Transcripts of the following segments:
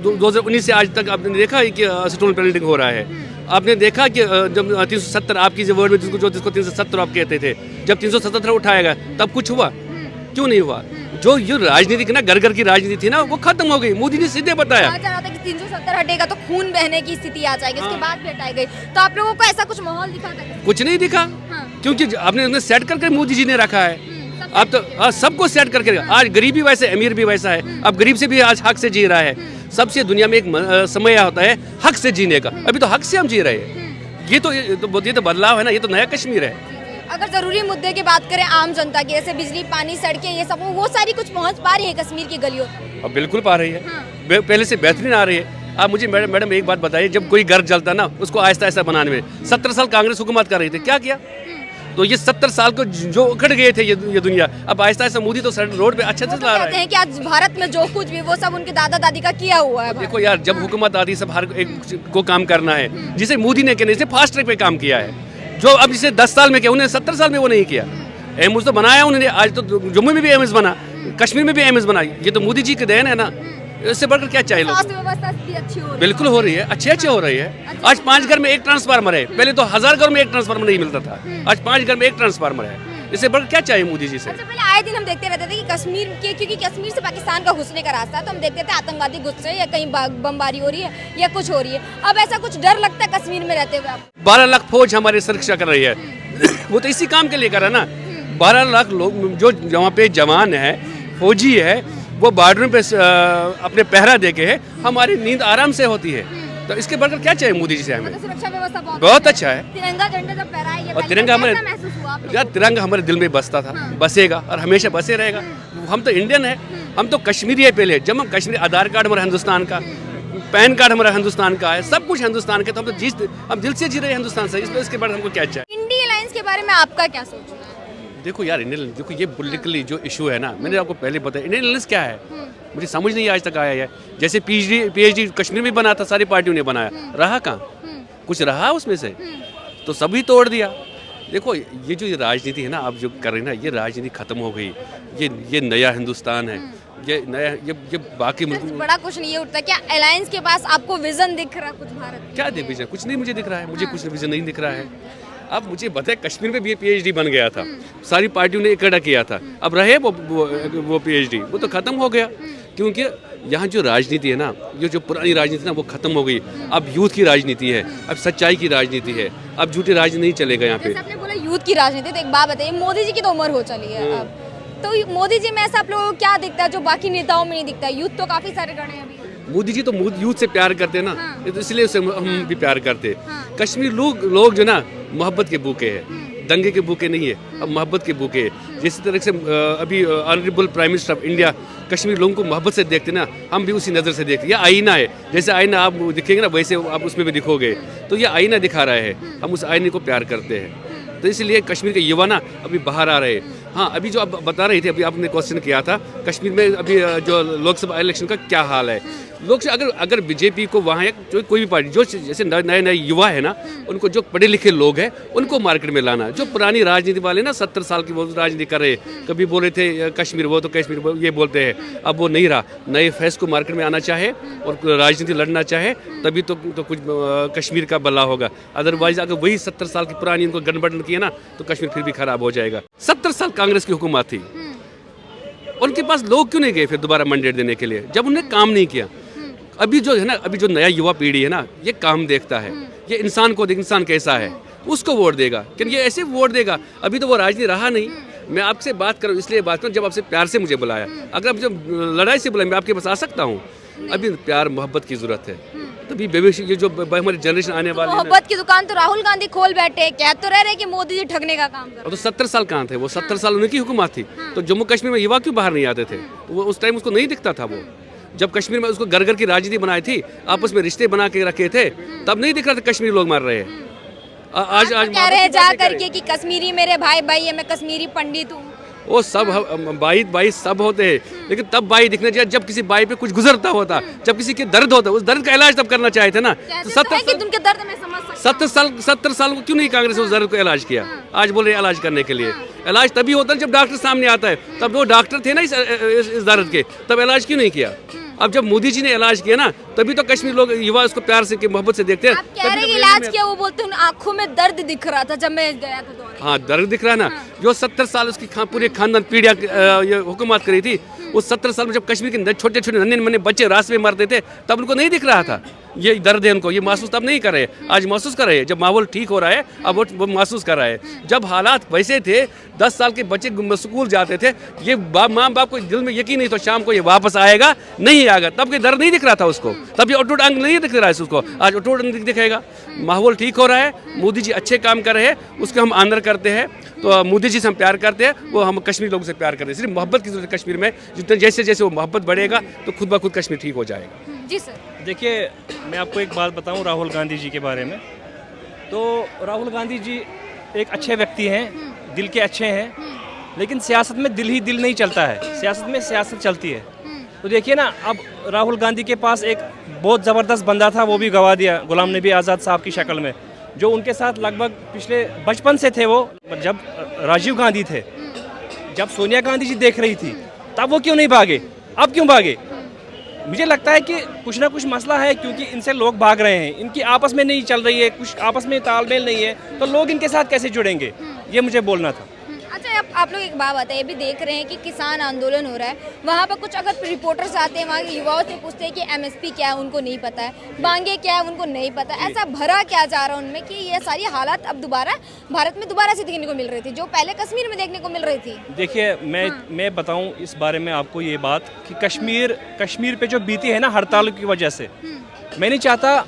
2019 से आज तक आपने देखा है कि स्टोन पेल्टिंग हो रहा है। आपने देखा कि जब 370 आपकी जो वर्ड में जिसको 370 आप कहते थे, जब 377 उठाया गया तब कुछ हुआ? क्यों नहीं हुआ? जो ये राजनीति ना घर घर की राजनीति थी ना वो खत्म हो गई। मोदी ने सीधे बताया 370 हटेगा तो खून बहने की स्थिति आ जाएगी, इसके बाद भी हटाई गई। तो आप लोगों को ऐसा कुछ माहौल दिखा था? कुछ नहीं दिखा, क्योंकि आपने सेट करके मोदी जी ने रखा है। अब तो सबको सेट करके, आज गरीब भी वैसे अमीर भी वैसा है। अब गरीब से भी आज हक से जी रहा है। सबसे दुनिया में एक समय होता है हक से जीने का, अभी तो हक से हम जी रहे हैं। ये तो बदलाव है ना, ये तो नया कश्मीर है। अगर जरूरी मुद्दे की बात करें आम जनता की, जैसे बिजली, पानी, सड़कें, ये सब वो सारी कुछ पहुंच पा रही है कश्मीर की गलियों तक? अब बिल्कुल पा रही है, पहले से बेहतरीन आ रही है। आप मुझे मैडम एक बात बताइए, जब कोई घर जलता ना उसको आहिस्ता आहिस्ता बनाने में 70 साल कांग्रेस हुकूमत कर रही थी, क्या किया? तो ये 70 साल को जो उखड़ गए थे ये दुनिया, अब आहिस्ता आहिस्ता मोदी तो रोड पे अच्छे से ला रहा है। कहते हैं कि आज भारत में जो कुछ भी वो सब उनके दादा दादी का किया हुआ है। देखो यार, जब हुकूमत आती सब हर एक को काम करना है, जिसे मोदी ने कहने से फास्ट ट्रैक पे काम किया है। जो अब जिसे 10 साल में किया, उन्हें 70 साल में वो नहीं किया। एम्स तो बनाया उन्होंने, आज तो जम्मू में भी एम्स बना, कश्मीर में भी एम्स बना, ये तो मोदी जी के देन है ना। इससे बढ़कर क्या चाहिए लोग? स्वास्थ्य व्यवस्था अच्छी हो रही है। बिल्कुल हो रही है, अच्छे हो रही है। आज 5 घर में एक ट्रांसफार्मर है, पहले तो 1000 घर में एक ट्रांसफार्मर नहीं मिलता था, आज 5 घर में एक ट्रांसफार्मर है। इससे बढ़कर क्या चाहिए मोदी जी से? अच्छा, पहले आए दिन हम देखते रहते थे कि कश्मीर के, क्योंकि कश्मीर से पाकिस्तान का घुसने का रास्ता है, तो हम देखते थे आतंकवादी घुस रहे हैं या कहीं बमबारी हो रही है या कुछ हो रही है। अब ऐसा कुछ डर लगता है कश्मीर में रहते हुए? 12 लाख फौज हमारी सुरक्षा कर रही है। वो तो इसी काम के लिए कर रहा ना। 12 लाख लोग जो वहाँ पे जवान है, फौजी है, वो बॉर्डर पे अपने पहरा दे के है, हमारी नींद आराम से होती है। तो इसके बढ़कर क्या चाहिए मोदी जी से हमें? सुरक्षा व्यवस्था बहुत अच्छा है। तिरंगा झंडा जब फहराया गया, और तिरंगा तिरंगा हमारे दिल में बसता था, बसेगा और हमेशा बसे रहेगा। हम तो इंडियन है, हम तो कश्मीरी है। पहले जब हम कश्मीरी, आधार कार्ड हमारा हिंदुस्तान का, पैन कार्ड हमारा हिंदुस्तान का है, सब कुछ हिंदुस्तान का। तो हम दिल से जी रहे हैं हिंदुस्तान से। इसके बाद हमको क्या चाहिए? इंडिया अलायंस के बारे में आपका क्या सोचना है? देखो यार, देखो ये पॉलिटिकली जो इशू है ना, मैंने आपको पहले बताया इंडियन अलायंस क्या है, मुझे समझ नहीं आज तक आया है। जैसे पीएचडी कश्मीर में बना था, सारी पार्टियों ने बनाया, रहा कहाँ? कुछ रहा उसमें से? तो सभी तोड़ दिया। देखो ये जो राजनीति है ना आप जो कर रहे हैं ना, ये राजनीति खत्म हो गई। ये नया हिंदुस्तान है, ये नया ये बाकी बड़ा कुछ नहीं उठता। क्या अलायंस के पास आपको विजन दिख रहा कुछ भारत? क्या विजन? कुछ नहीं मुझे दिख रहा है, मुझे कुछ विजन नहीं दिख रहा है। अब मुझे बताए कश्मीर में भी पीएचडी बन गया था, सारी पार्टियों ने इकट्ठा किया था, अब रहे वो पीएचडी, वो तो खत्म हो गया। क्योंकि यहाँ जो राजनीति है ना, ये जो पुरानी राजनीति ना वो खत्म हो गई। अब यूथ की राजनीति है, अब सच्चाई की राजनीति है, अब झूठी राजनीति नहीं चलेगा यहाँ पे। आपने बोला यूथ की राजनीति, तो एक बात बताइए, मोदी जी की तो उम्र हो चली है अब, तो मोदी जी में ऐसा आप लोगों को क्या दिखता है जो बाकी नेताओं में नहीं दिखता? यूथ तो काफी सारे खड़े हैं अभी। मोदी जी तो यूथ से प्यार करते हैं ना, तो इसलिए हम भी प्यार करते हैं। कश्मीर लोग जो ना मोहब्बत के भूखे हैं, दंगे के भूखे नहीं है, अब मोहब्बत के भूखे है। जिस तरह से अभी honourable prime minister of India Kashmir लोगों को मोहब्बत से देखते ना, हम भी उसी नज़र से देखते। ये आईना है, जैसे आईना आप दिखेंगे ना वैसे आप उसमें भी दिखोगे। तो ये आईना दिखा रहा है, हम उस आईने को प्यार करते हैं। तो इसलिए कश्मीर के युवा ना अभी बाहर आ रहे हैं। हाँ, अभी जो आप बता रहे थे, अभी आपने क्वेश्चन किया था कश्मीर में अभी जो लोकसभा इलेक्शन का क्या हाल है। लोग अगर बीजेपी को वहाँ जो कोई भी पार्टी जो जैसे नए युवा है ना, उनको जो पढ़े लिखे लोग हैं उनको मार्केट में लाना। जो पुरानी राजनीति वाले ना 70 साल की वो राजनीति कर रहे, कभी बोले थे कश्मीर, वो तो कश्मीर ये बोलते हैं, अब वो नहीं रहा। नए फेस को मार्केट में आना चाहे और राजनीति लड़ना चाहे तभी तो कुछ कश्मीर का भला होगा। अदरवाइज अगर वही 70 साल की पुरानी उनको गठबंधन किया ना तो कश्मीर फिर भी खराब हो जाएगा। 70 साल कांग्रेस की हुकूमत थी, उनके पास लोग क्यों नहीं गए फिर दोबारा मैंडेट देने के लिए, जब उन्होंने काम नहीं किया? अभी जो है ना, अभी जो नया युवा पीढ़ी है ना, ये काम देखता है, ये इंसान को इंसान कैसा है उसको वोट देगा। क्योंकि ये ऐसे वोट देगा, अभी तो वो राजनीति रहा नहीं। मैं आपसे बात करूँ इसलिए बात करूँ, जब आपसे प्यार से मुझे बुलाया, अगर आप जब लड़ाई से बुलाए मैं आपके पास आ सकता हूँ। अभी प्यार मोहब्बत की जरूरत है, तभी ये जो हमारी जनरेशन आने वाली है, मोहब्बत की दुकान तो राहुल गांधी खोल बैठे, कह तो रह रहे कि मोदी जी ठगने का काम कर रहे हैं। तो 70 साल कहाँ थे वो? 70 साल उनकी हुकूमत थी। तो जम्मू कश्मीर में युवा क्यों बाहर नहीं आते थे? वो उस टाइम उसको नहीं दिखता था। वो जब कश्मीर में उसको घर घर की राजनीति बनाई थी, आपस में रिश्ते बना के रखे थे, तब नहीं दिख रहा था कश्मीरी लोग मर रहे हैं। आज कह रहे हैं जा करके कि कश्मीरी मेरे भाई है, मैं कश्मीरी पंडित हूँ। वो सब भाई सब होते हैं, लेकिन तब भाई दिखना चाहिए जब किसी भाई पे कुछ गुजरता होता, जब किसी के दर्द होता, उस दर्द का इलाज तब करना चाहे थे ना। तो 70 साल को क्यों नहीं कांग्रेस उस दर्द को इलाज किया? आज बोल रहे इलाज करने के लिए। इलाज तभी होता है जब डॉक्टर सामने आता है, तब वो डॉक्टर थे ना इस दर्द के, तब इलाज क्यों नहीं किया? अब जब मोदी जी ने इलाज किया ना, तभी तो कश्मीर लोग युवा उसको प्यार से मोहब्बत से देखते हैं। आप कह रहे हैं इलाज किया, वो बोलते हैं आंखों में दर्द दिख रहा था जब मैं गया था दौरे। हाँ, दर्द दिख रहा है ना। जो 70 साल उसकी पूरे खानदान पीढ़ियाँ ये हुकूमत करी थी, उस 70 साल में जब कश्मीर के छोटे छोटे नन्हे मुन्ने बच्चे रास्ते में मरते थे, तब उनको नहीं दिख रहा था ये दर्द है उनको, ये महसूस तब नहीं कर रहे, आज महसूस कर रहे हैं। जब माहौल ठीक हो रहा है, अब वो महसूस कर रहा है। जब हालात वैसे थे, 10 साल के बच्चे स्कूल जाते थे, ये माँ बाप को दिल में यकीन नहीं तो शाम को ये वापस आएगा नहीं आएगा, तब के दर्द नहीं दिख रहा था उसको, तब ये अटूट अंग नहीं दिख रहा है उसको, आज अटूट अंग दिखेगा। माहौल ठीक हो रहा है, मोदी जी अच्छे काम कर रहे हैं, उसके हम आदर करते हैं। तो मोदी जी से हम प्यार करते हैं, वो हम कश्मीर लोगों से प्यार करते हैं। सिर्फ मोहब्बत की जरूरत है कश्मीर में, जितने जैसे जैसे वो मोहब्बत बढ़ेगा तो खुद ब खुद कश्मीर ठीक हो जाएगा। जी सर। देखिए, मैं आपको एक बात बताऊं राहुल गांधी जी के बारे में। तो राहुल गांधी जी एक अच्छे व्यक्ति हैं, दिल के अच्छे हैं, लेकिन सियासत में दिल ही दिल नहीं चलता है, सियासत में सियासत चलती है। तो देखिए ना, अब राहुल गांधी के पास एक बहुत ज़बरदस्त बंदा था, वो भी गवा दिया, गुलाम नबी आज़ाद साहब की शक्ल में, जो उनके साथ लगभग पिछले बचपन से थे। वो जब राजीव गांधी थे, जब सोनिया गांधी जी देख रही थी, तब वो क्यों नहीं भागे, अब क्यों भागे? मुझे लगता है कि कुछ ना कुछ मसला है, क्योंकि इनसे लोग भाग रहे हैं, इनकी आपस में नहीं चल रही है, कुछ आपस में तालमेल नहीं है, तो लोग इनके साथ कैसे जुड़ेंगे, ये मुझे बोलना था। अच्छा, आप लोग एक बात बताइए, अभी देख रहे हैं कि किसान आंदोलन हो रहा है, वहाँ पर कुछ अगर रिपोर्टर्स आते हैं, वहाँ के युवाओं से पूछते हैं कि एमएसपी क्या है, उनको नहीं पता है, मांगे क्या है, उनको नहीं पता। ऐसा भरा क्या जा रहा है उनमें कि ये सारी हालात अब दोबारा भारत में दोबारा से देखने को मिल रही थी, जो पहले कश्मीर में देखने को मिल रही थी। देखिए, मैं बताऊं इस बारे में आपको ये बात कि कश्मीर पे जो बीती है ना हड़ताल की वजह से, मैं नहीं चाहता,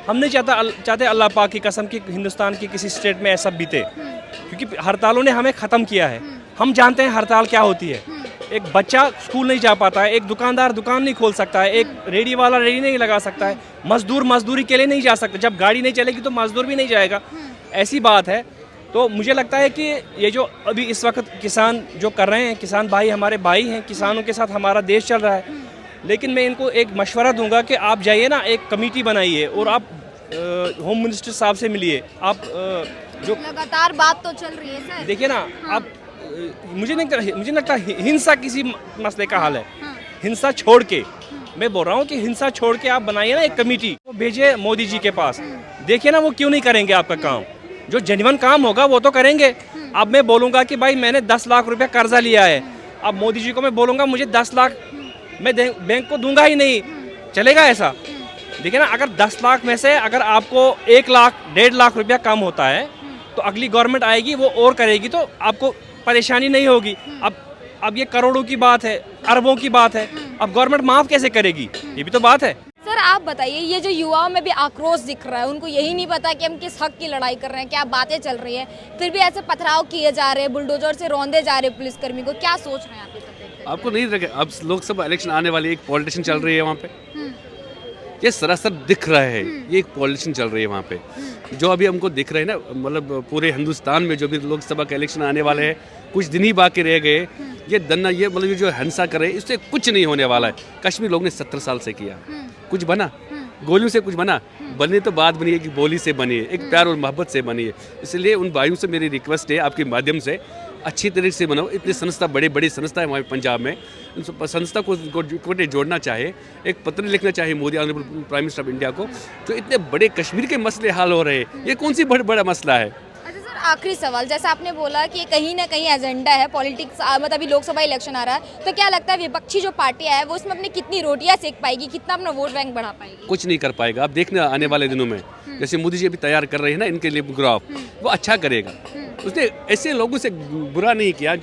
हम नहीं चाहते अल्लाह पाक की कसम की हिंदुस्तान की किसी स्टेट में ऐसा बीते, क्योंकि हड़तालों ने हमें ख़त्म किया है। हम जानते हैं हड़ताल क्या होती है। एक बच्चा स्कूल नहीं जा पाता है, एक दुकानदार दुकान नहीं खोल सकता है, एक रेडी वाला रेडी नहीं लगा सकता है, मजदूर मजदूरी के लिए नहीं जा सकता, जब गाड़ी नहीं चलेगी तो मजदूर भी नहीं जाएगा, ऐसी बात है। तो मुझे लगता है कि ये जो अभी इस वक्त किसान जो कर रहे हैं, किसान भाई हमारे भाई हैं, किसानों के साथ हमारा देश चल रहा है, लेकिन मैं इनको एक मशवरा दूंगा कि आप जाइए ना, एक कमेटी बनाइए और आप होम मिनिस्टर साहब से मिलिए। आप जो लगातार बात तो चल रही है सर, देखिए ना, आप मुझे नहीं लगता हिंसा किसी मसले का हल है। हिंसा छोड़ के, मैं बोल रहा हूँ कि हिंसा छोड़ के आप बनाइए ना एक कमेटी, वो भेजिए मोदी जी के पास, देखिए ना वो क्यों नहीं करेंगे आपका काम। जो जेन्युइन काम होगा वो तो करेंगे। अब मैं बोलूँगा कि भाई मैंने 10 लाख रुपया कर्जा लिया है, अब मोदी जी को मैं बोलूँगा मुझे 10 लाख मैं बैंक को दूंगा ही नहीं, चलेगा ऐसा? देखिए ना, अगर 10 लाख में से अगर आपको 1 लाख 1.5 लाख रुपया कम होता है, तो अगली गवर्नमेंट आएगी वो और करेगी, तो आपको परेशानी नहीं होगी। अब ये करोड़ों की बात है, अरबों की बात है, अब गवर्नमेंट माफ़ कैसे करेगी, ये भी तो बात है। सर आप बताइए, ये जो युवाओं में भी आक्रोश दिख रहा है, उनको यही नहीं पता कि हम किस हक की लड़ाई कर रहे हैं, क्या बातें चल रही हैं, फिर भी ऐसे पथराव किए जा रहे हैं, बुलडोजर से रौंदे जा रहे हैं पुलिसकर्मी को, क्या सोच रहे हैं आप? आपको नहीं लगे अब लोकसभा इलेक्शन आने वाली, एक पॉलिटिशियन चल रही है वहाँ पे, ये सरासर दिख रहा है, ये एक पॉलिटिशियन चल रही है वहाँ पे, जो अभी हमको दिख रहे हैं ना, मतलब पूरे हिंदुस्तान में जो भी लोकसभा के इलेक्शन आने वाले हैं, कुछ दिन ही बाकी रह गए, ये दन्ना, ये मतलब जो हिंसा कर रहे हैं, इससे कुछ नहीं होने वाला है। कश्मीर लोग ने 70 साल से किया, कुछ बना? गोलियों से कुछ बना? बनने तो बात बनी है कि बोली से बनी है, एक प्यार और मोहब्बत से बनी है। इसलिए उन भाइयों से मेरी रिक्वेस्ट है आपके माध्यम से, अच्छी तरीके से बनाओ। इतनी संस्था, बड़ी बड़ी संस्था है हमारे पंजाब में, संस्था को जोड़ना चाहे, एक पत्र लिखना चाहे Modi honourable prime minister of India को, जो इतने बड़े कश्मीर के मसले हल हो रहे हैं, ये कौन सी बड़ा मसला है? अच्छा सर, आखिरी सवाल, जैसा आपने बोला कि कहीं ना कहीं एजेंडा है पॉलिटिक्स, मतलब अभी लोकसभा इलेक्शन आ रहा है, तो क्या लगता है विपक्षी जो पार्टियां है वो इसमें अपनी कितनी रोटियां सेक पाएगी, कितना अपना वोट बैंक बढ़ा पाएगी? कुछ नहीं कर पाएगा। आप देखना आने वाले दिनों में, जैसे मोदी जी अभी तैयार कर रहे हैं ना इनके लिए ग्राफ, वो अच्छा करेगा। उसने ऐसे लोगों से बुरा नहीं किया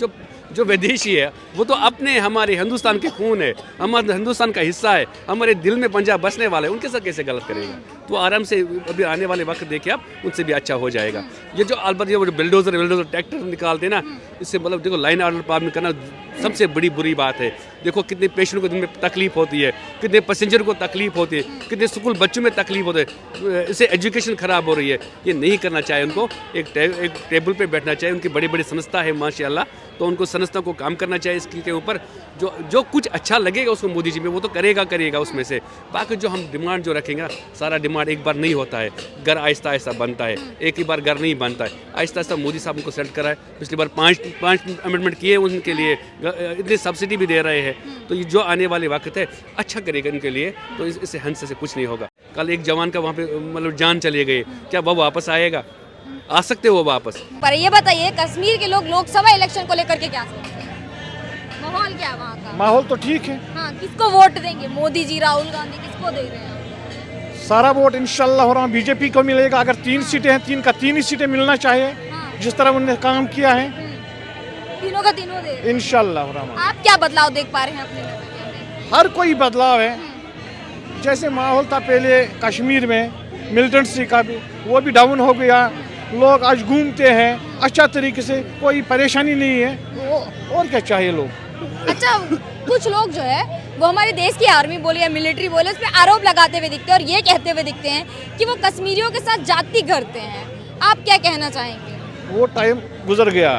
जो विदेशी है, वो तो अपने हमारे हिंदुस्तान के खून है, हमारे हिंदुस्तान का हिस्सा है, हमारे दिल में पंजाब बसने वाले, उनके साथ कैसे गलत करेगा? तो आराम से अभी आने वाले वक्त देखिए आप, उनसे भी अच्छा हो जाएगा। ये जो अलबत्त ये बिल्डोजर ट्रैक्टर निकालते ना, इससे मतलब देखो लाइन ऑर्डर पालन करना सबसे बड़ी बुरी बात है। देखो कितने पेशेंट को दिन में तकलीफ होती है, कितने पैसेंजर को तकलीफ होती है, कितने स्कूल बच्चों में तकलीफ होती है, इससे एजुकेशन ख़राब हो रही है। ये नहीं करना चाहिए उनको, एक टेबल पे बैठना चाहिए। उनकी बड़ी बड़ी संस्था है माशाल्लाह, तो उनको संस्था को काम करना चाहिए इसके ऊपर। जो कुछ अच्छा लगेगा उसको मोदी जी में वो तो करेगा उसमें से। बाकी जो हम डिमांड जो रखेंगे ना, सारा डिमांड एक बार नहीं होता है, घर आहिस्ता आहिस्ता बनता है, एक ही बार घर नहीं बनता है। आहिस्ता आहिस्ता मोदी साहब उनको सेलेक्ट कराए, पिछली बार पाँच अमेंडमेंट किए उनके लिए, इतनी सब्सिडी भी दे रहे हैं। तो ये जो आने वाले वक्त है अच्छा करेगा इनके लिए, तो इससे हंस से कुछ नहीं होगा। कल एक जवान का वहाँ पे मतलब जान चले गए, क्या वो वापस आएगा? आ सकते हो वापस? पर ये बताइए कश्मीर के लोग लोकसभा इलेक्शन को लेकर के क्या सोचते हैं? माहौल क्या है वहाँ का? माहौल तो ठीक है। हाँ, किसको वोट देंगे? मोदी जी, राहुल गांधी, किसको दे रहे हैं? सारा वोट इंशाल्लाह हो रहा बीजेपी को मिलेगा। अगर 3 सीटें हैं, 3 का 3 ही सीटें मिलना चाहिए, हाँ। जिस तरह उन्होंने काम किया है। तीनों का तीनों दे रहे हैं। इंशाल्लाह हो रहा। आप क्या बदलाव देख पा रहे हैं अपने नजरिए में? हर कोई बदलाव है। जैसे माहौल था पहले कश्मीर में मिलिटेंसी का भी, वो भी डाउन हो गया। लोग आज घूमते हैं अच्छा तरीके से, कोई परेशानी नहीं है। और क्या चाहिए लोग? अच्छा, कुछ लोग जो है वो हमारे देश की आर्मी बोले या मिलिट्री बोले उस पर आरोप लगाते हुए दिखते हैं और ये कहते हुए दिखते हैं कि वो कश्मीरियों के साथ जाति करते हैं। आप क्या कहना चाहेंगे? वो टाइम गुजर गया।